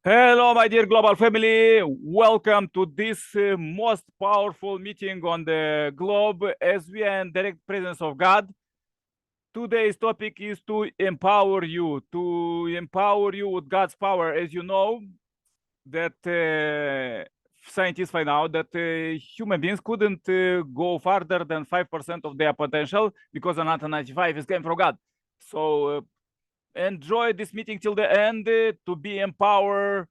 Hello, my dear global family. Welcome to this most powerful meeting on the globe as we are in direct presence of God. Today's topic is to empower you with God's power. As you know, that scientists find out that human beings couldn't go farther than 5% of their potential because another 95 is came from God. So enjoy this meeting till the end to be empowered.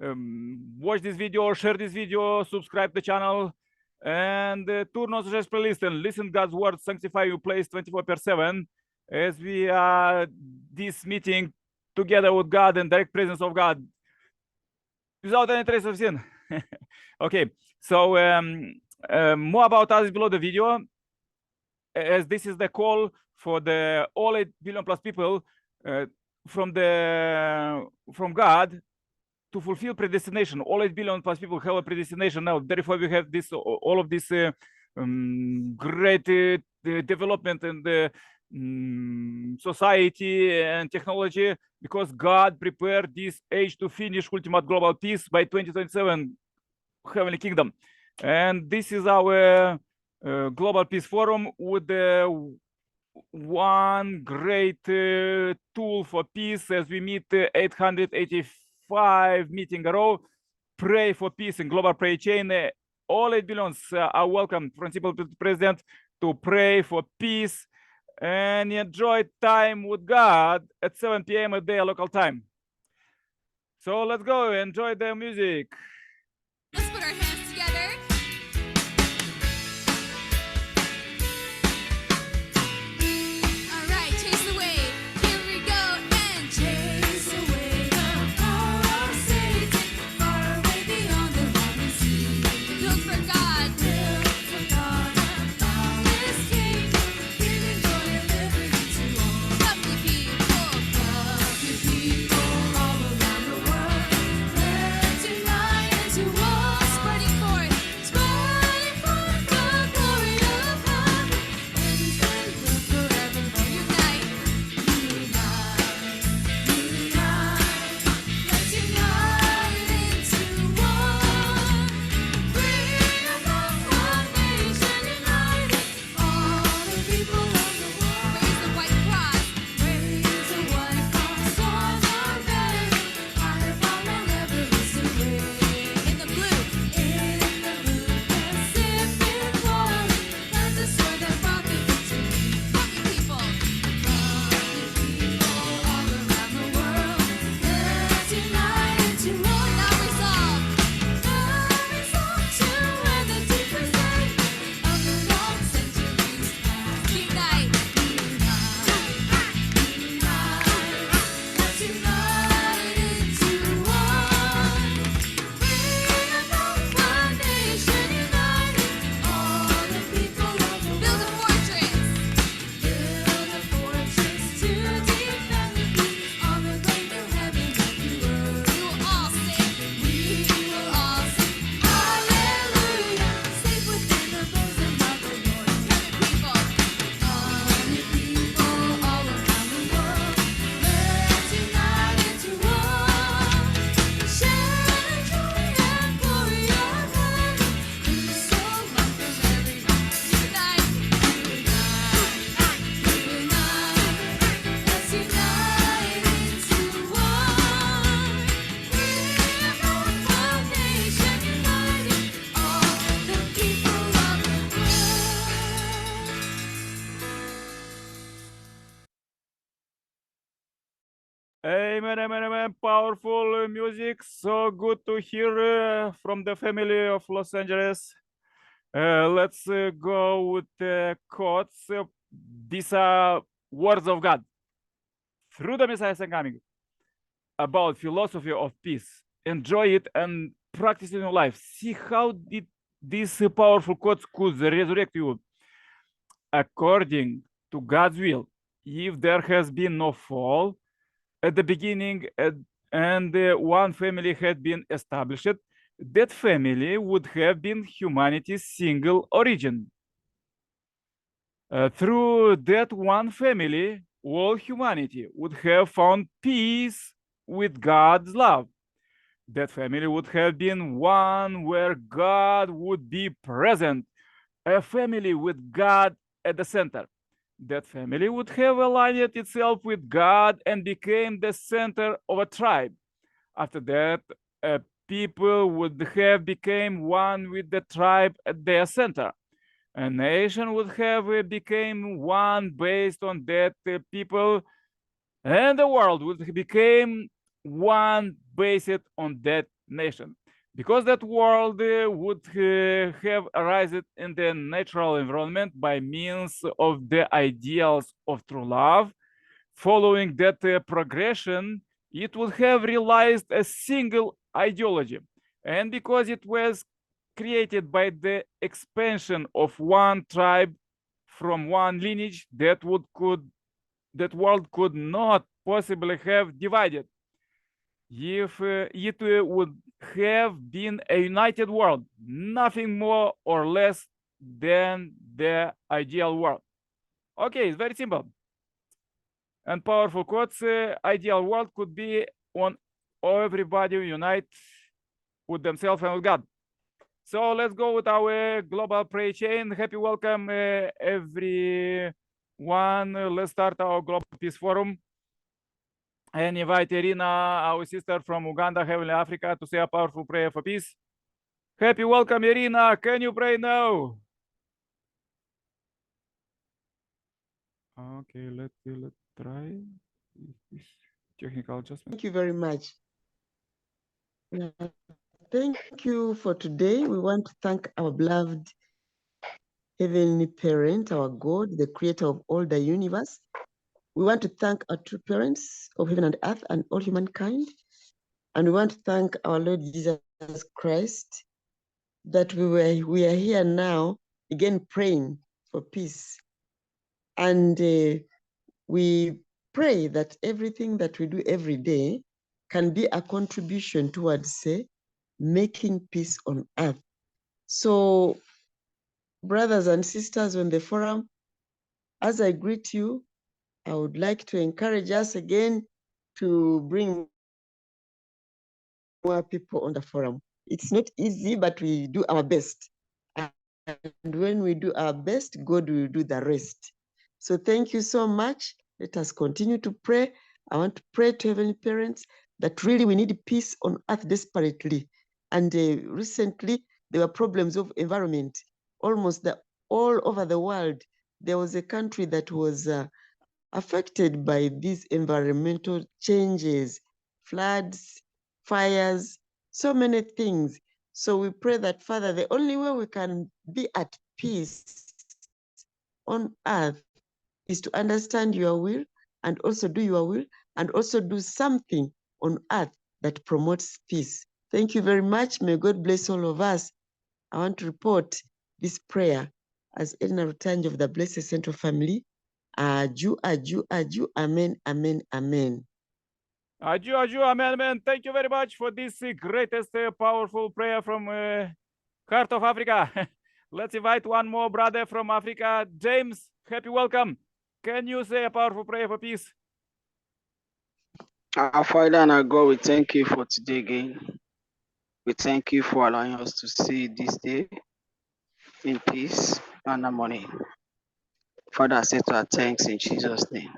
Watch this video, share this video, subscribe the channel, and turn on suggest playlist and listen God's word, sanctify your place 24/7 as we are this meeting together with God and direct presence of God without any trace of sin. Okay, so more about us below the video, as this is the call for the all 8 billion plus people from God to fulfill predestination. All 8 billion plus people have a predestination now. Therefore, we have this all of this great development in the society and technology, because God prepared this age to finish ultimate global peace by 2027, heavenly kingdom. And this is our global peace forum with one great tool for peace, as we meet 885 meeting a row. Pray for peace in global prayer chain. All 8 billions are welcome, principal to the president, to pray for peace and enjoy time with God at 7 p.m. a day local time. So let's go enjoy the music. Let's put our hands together. All right, chase the wave. Here we go and chase away the power of Satan, far away beyond the holy sea. Build for God, about His kingdom, giving joy and liberty to all. Lovely people all around the world. Let's unite into one, spreading forth the glory of God. And His will forevermore. Unite, let's unite into one. Bring about one nation united, all the people of the world. Raise the white cross, raise the white cross on the banner, higher far and ever is the way. In the blue Pacific water, that's the sword that brought the victory. Lucky people all around the world, let's unite into one. Now resolve to end the deepest day of the long centuries past. Unite, let's unite into one. Bring about one nation united, all the people of the world. Build a fortress to defend the peace on the great new heaven and new earth. We will all sing, hallelujah, safe within the bosom of the Lord. Many people all around the world, let's unite into one. Share the joy and glory of heaven, whose soul life from every heart. Unite, let's unite into one. Bring about one nation united, all the people of the Amen, amen, amen. Powerful music. So good to hear from the family of Los Angeles. Let's go with the quotes. These are words of God through the Messiah coming about philosophy of peace. Enjoy it and practice it in your life. See how these powerful quotes could resurrect you. According to God's will, if there has been no fall at the beginning and one family had been established, that family would have been humanity's single origin. Through that one family, all humanity would have found peace with God's love. That family would have been one where God would be present, a family with God at the center. That family would have aligned itself with God and became the center of a tribe. After that, people would have become one with the tribe at their center. A nation would have become one based on that people, and the world would become one based on that nation. Because that world would have arisen in the natural environment by means of the ideals of true love. Following that progression, it would have realized a single ideology. And because it was created by the expansion of one tribe from one lineage, that world could not possibly have divided. If it would have been a united world, nothing more or less than the ideal world. Okay, it's very simple and powerful quotes. Ideal world could be on everybody unite with themselves and with God. So let's go with our global prayer chain. Happy welcome, everyone. Let's start our global peace forum and invite Irina, our sister from Uganda, Heavenly Africa, to say a powerful prayer for peace. Happy welcome, Irina. Can you pray now? Okay, let's try this technical adjustment. Thank you very much. Thank you for today. We want to thank our beloved Heavenly Parent, our God, the creator of all the universe. We want to thank our true parents of heaven and earth and all humankind. And we want to thank our Lord Jesus Christ that we are here now, again, praying for peace. And we pray that everything that we do every day can be a contribution towards, making peace on earth. So, brothers and sisters on the forum, as I greet you, I would like to encourage us again to bring more people on the forum. It's not easy, but we do our best. And when we do our best, God will do the rest. So thank you so much. Let us continue to pray. I want to pray to Heavenly Parents that really we need peace on earth desperately. And recently, there were problems of environment. Almost all over the world, there was a country that was affected by these environmental changes, floods, fires, so many things. So we pray that, Father, the only way we can be at peace on earth is to understand your will and also do your will and also do something on earth that promotes peace. Thank you very much. May God bless all of us. I want to report this prayer as Elena Rutanj of the Blessed Central Family. Aju, aju, aju, amen, amen, amen. Aju, aju, amen, amen. Thank you very much for this greatest powerful prayer from Heart of Africa. Let's invite one more brother from Africa. James, happy welcome. Can you say a powerful prayer for peace? Our Father and our God, we thank you for today again. We thank you for allowing us to see this day in peace and harmony. Father, I say to our thanks in Jesus' name.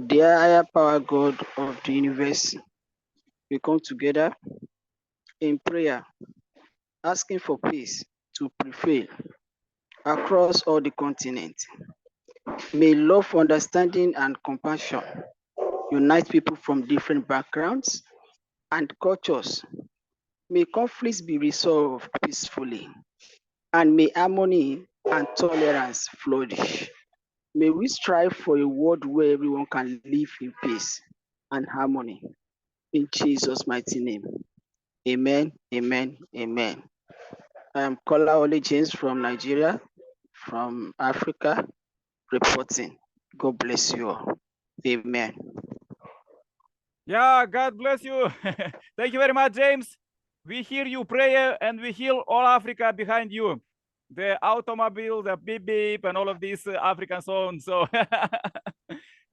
Dear higher power God of the universe, we come together in prayer, asking for peace to prevail across all the continent. May love, understanding, and compassion unite people from different backgrounds and cultures. May conflicts be resolved peacefully, and may harmony and tolerance flourish. May we strive for a world where everyone can live in peace and harmony. In Jesus' mighty name. Amen, amen, amen. I am Kola Ole James from Nigeria, from Africa, reporting. God bless you all. Amen. Yeah, God bless you. Thank you very much, James. We hear you prayer and we hear all Africa behind you. The automobile, the beep beep, and all of these African songs. So,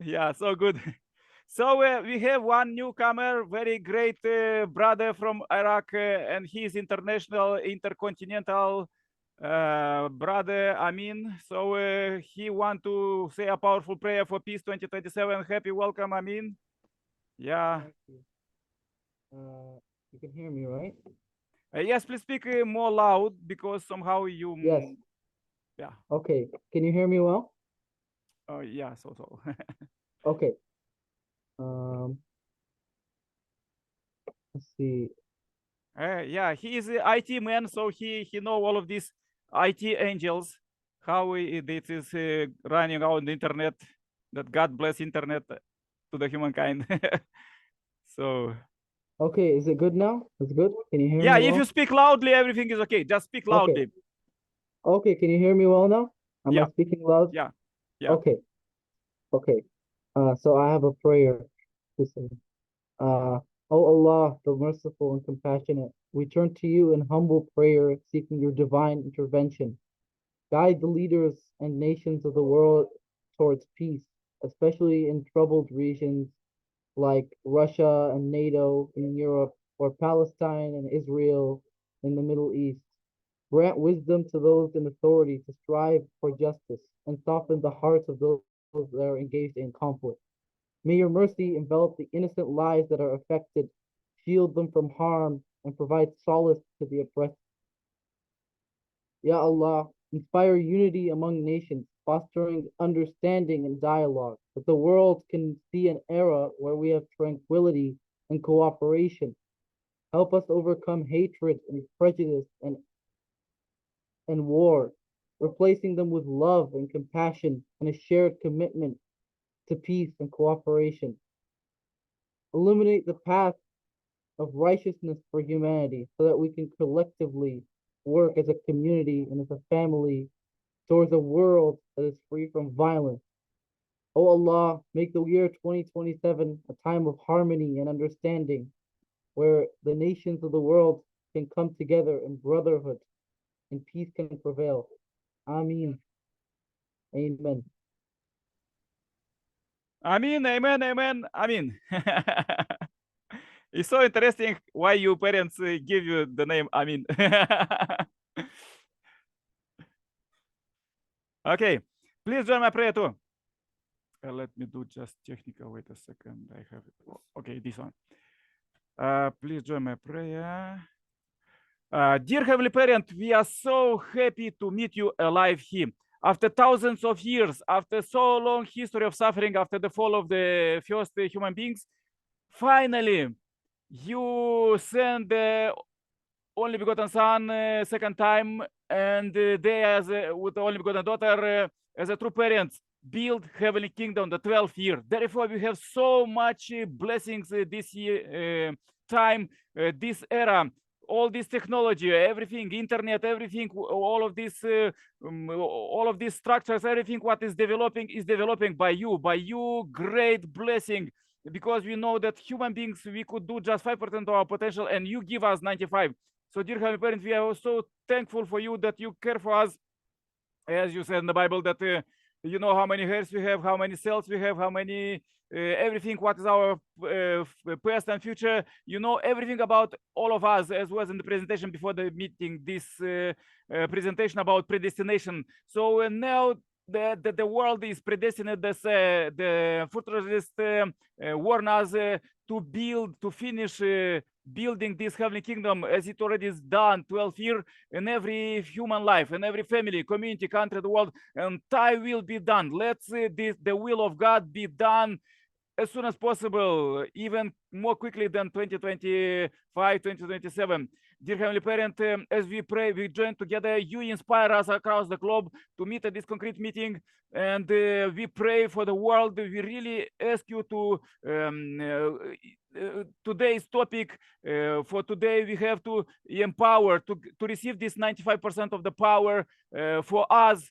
yeah, so good. So we have one newcomer, very great brother from Iraq, and he's international, intercontinental brother Amin. So he want to say a powerful prayer for peace 2027. Happy welcome, Amin. Yeah. Thank you. You can hear me, right? Yes, please speak more loud because somehow you. Yes. Yeah. Okay. Can you hear me well? Oh, yeah. So. Okay. Let's see. Yeah, he is a IT man, so he know all of these IT angels, how it is running on the internet. That God bless internet to the humankind. So Okay, is it good now? It's good? Can you hear yeah, me if well? you speak loudly, everything is okay. Just speak Okay. loudly. Okay, can you hear me well now? Am I Yeah. speaking loud? Yeah. Yeah. Okay. Okay. So I have a prayer to say. O Allah, the merciful and compassionate, we turn to you in humble prayer, seeking your divine intervention. Guide the leaders and nations of the world towards peace, especially in troubled regions like Russia and NATO in Europe, or Palestine and Israel in the Middle East. Grant wisdom to those in authority to strive for justice and soften the hearts of those that are engaged in conflict. May your mercy envelop the innocent lives that are affected, shield them from harm, and provide solace to the oppressed. Ya Allah, inspire unity among nations, fostering understanding and dialogue, that the world can see an era where we have tranquility and cooperation. Help us overcome hatred and prejudice and war, replacing them with love and compassion and a shared commitment to peace and cooperation. Illuminate the path of righteousness for humanity so that we can collectively work as a community and as a family towards a world that is free from violence. O Allah, make the year 2027 a time of harmony and understanding where the nations of the world can come together in brotherhood and peace can prevail. Ameen. Amen. Amen, amen, amen, amen. It's so interesting why your parents give you the name Amin. Okay, please join my prayer too. Let me do just technical. Wait a second. I have it. Okay, this one. Please join my prayer. Dear Heavenly Parent, we are so happy to meet you alive here. After thousands of years, after so long history of suffering, after the fall of the first human beings, finally, you send the only begotten son second time, and they as with the only begotten daughter as a true parents build heavenly kingdom the 12th year. Therefore, we have so much blessings this year, time, this era, all this technology, everything, internet, everything, all of these structures, everything what is developing by you, great blessing, because we know that human beings, we could do just 5% of our potential, and you give us 95. So, dear Heavenly Parent, we are so thankful for you that you care for us, as you said in the Bible, that you know how many hairs we have, how many cells we have, how many everything, what is our past and future. You know everything about all of us, as was in the presentation before the meeting, this presentation about predestination. So now the world is predestined, the futurists warn us to finish building this heavenly kingdom as it already is done 12 years in every human life, in every family, community, country, the world, and thy will be done. Let's the will of God be done as soon as possible, even more quickly than 2025, 2027. Dear Heavenly Parent, as we pray, we join together, you inspire us across the globe to meet at this concrete meeting, and we pray for the world. We really ask you to, today's topic, for today, we have to empower, to receive this 95% of the power for us,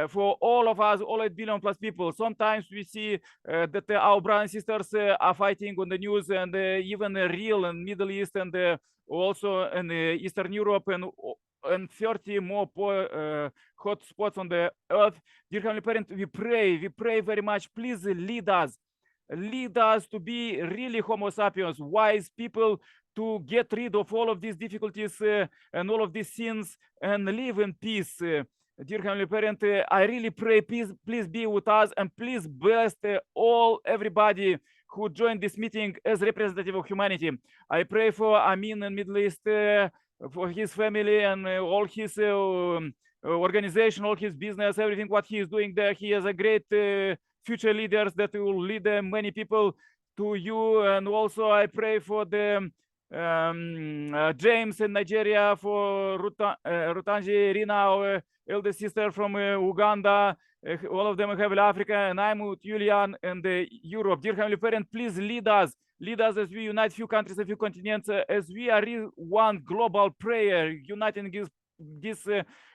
for all of us, all 8 billion plus people. Sometimes we see that our brothers and sisters are fighting on the news, and even real in Middle East, and also in Eastern Europe, and 30 more hot spots on the earth. Dear Heavenly Parent, we pray very much. Please lead us. Lead us to be really Homo sapiens, wise people, to get rid of all of these difficulties and all of these sins and live in peace. Dear Heavenly Parent, I really pray, please be with us and please bless everybody who joined this meeting as representative of humanity. I pray for Amin in Middle East, for his family and all his organization, all his business, everything what he is doing there. He has a great future leaders that will lead many people to you. And also I pray for the James in Nigeria, for Rutanji Rina, our elder sister from Uganda, all of them in Heavenly Africa, and I'm with Julian and Europe. Dear Heavenly Parent, please lead us as we unite few countries, a few continents, as we are one global prayer, uniting this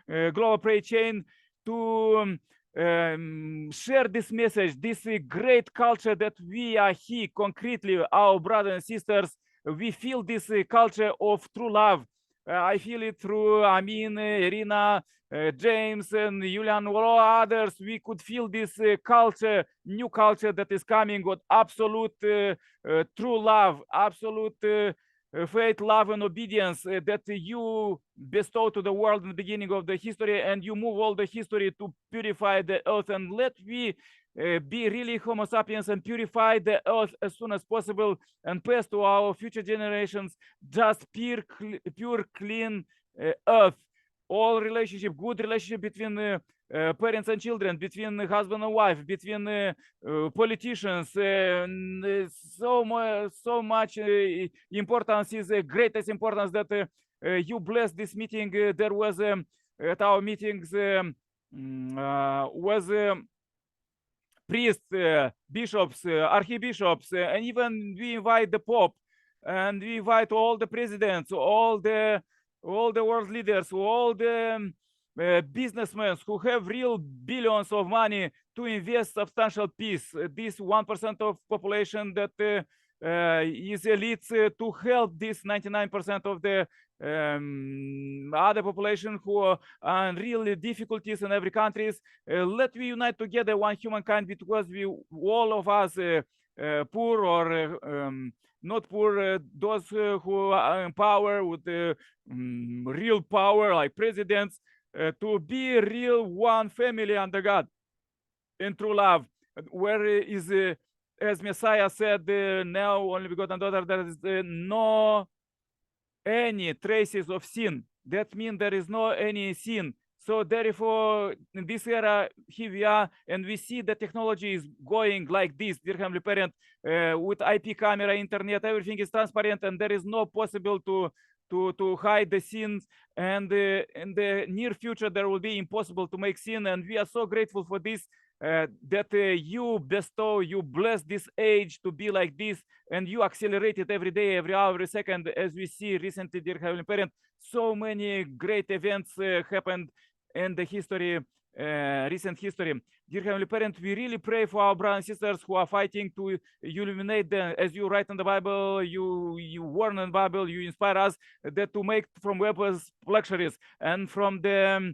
global prayer chain to share this message, this great culture that we are here concretely, our brothers and sisters. We feel this culture of true love. I feel it through Amin, Irina, James, and Julian, all others. We could feel this culture, new culture that is coming with absolute true love, absolute faith, love, and obedience that you bestow to the world in the beginning of the history, and you move all the history to purify the earth. And let we be really Homo sapiens and purify the earth as soon as possible and pass to our future generations just pure, clean earth. All relationship, good relationship between parents and children, between husband and wife, between politicians. So much importance is the greatest importance that you bless this meeting. There was at our meetings was priests, bishops, archbishops, and even we invite the Pope, and we invite all the presidents, all the world leaders, all the businessmen who have real billions of money to invest substantial peace. This 1% of population that is elites to help this 99% of the other population who are in real difficulties in every countries. Let we unite together one humankind, because we all of us poor or not poor, those who are in power with real power like presidents, to be real one family under God in true love, where is as Messiah said, now only begotten daughter, there is no any traces of sin. That means there is no any sin. So therefore, in this era, here we are, and we see the technology is going like this, dear Heavenly Parent, with IP camera, internet, everything is transparent, and there is no possible to hide the sins. And in the near future, there will be impossible to make sin. And we are so grateful for this, that you bestow, you bless this age to be like this, and you accelerate it every day, every hour, every second, as we see recently, dear Heavenly Parent. So many great events happened in the history, recent history. Dear Heavenly Parent, we really pray for our brothers and sisters who are fighting to illuminate them, as you write in the Bible, you warn in the Bible, you inspire us that to make from weapons luxuries, and from the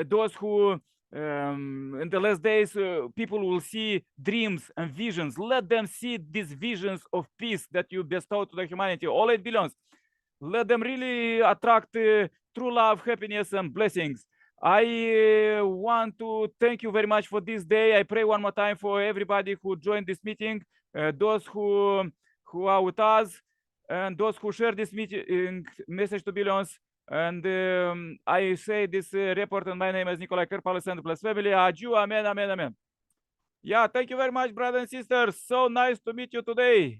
those who in the last days people will see dreams and visions. Let them see these visions of peace that you bestow to the humanity, all it belongs. Let them really attract true love, happiness, and blessings. I want to thank you very much for this day. I pray one more time for everybody who joined this meeting, those who are with us, and those who share this meeting message to billions. And I say this report, and my name is Nikolai Kerpalis and plus family. Adieu, amen, amen, amen. Yeah, thank you very much, brothers and sisters. So nice to meet you today.